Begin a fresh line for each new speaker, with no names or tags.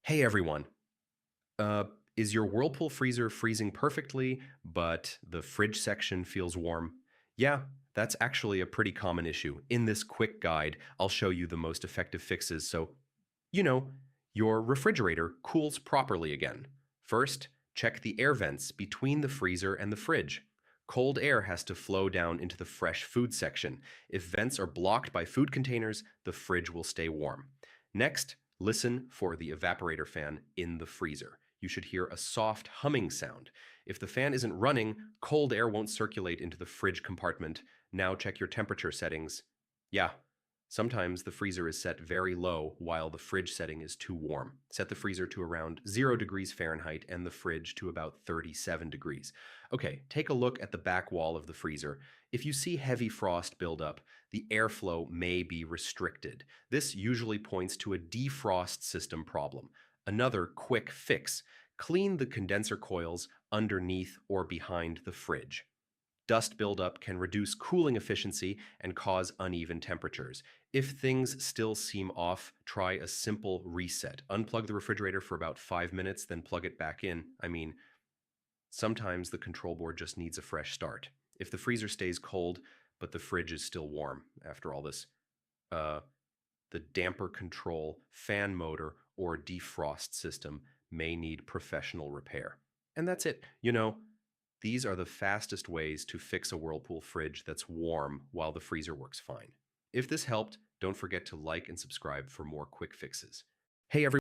Hey everyone. Uh, is your Whirlpool freezer freezing perfectly, but the fridge section feels warm? Yeah, that's actually a pretty common issue. In this quick guide, I'll show you the most effective fixes so, you know, your refrigerator cools properly again. First, check the air vents between the freezer and the fridge. Cold air has to flow down into the fresh food section. If vents are blocked by food containers, the fridge will stay warm. Next, listen for the evaporator fan in the freezer. You should hear a soft humming sound. If the fan isn't running, cold air won't circulate into the fridge compartment. Now check your temperature settings. Yeah, sometimes the freezer is set very low while the fridge setting is too warm. Set the freezer to around 0 degrees Fahrenheit and the fridge to about 37 degrees. Okay, take a look at the back wall of the freezer. If you see heavy frost build up, the airflow may be restricted. This usually points to a defrost system problem. Another quick fix: clean the condenser coils underneath or behind the fridge. Dust buildup can reduce cooling efficiency and cause uneven temperatures. If things still seem off, try a simple reset. Unplug the refrigerator for about 5 minutes, then plug it back in. Sometimes the control board just needs a fresh start. If the freezer stays cold, but the fridge is still warm after all this, uh, the damper control, fan motor, or defrost system may need professional repair. And that's it. These are the fastest ways to fix a Whirlpool fridge that's warm while the freezer works fine. If this helped, don't forget to like and subscribe for more quick fixes. Hey, everyone.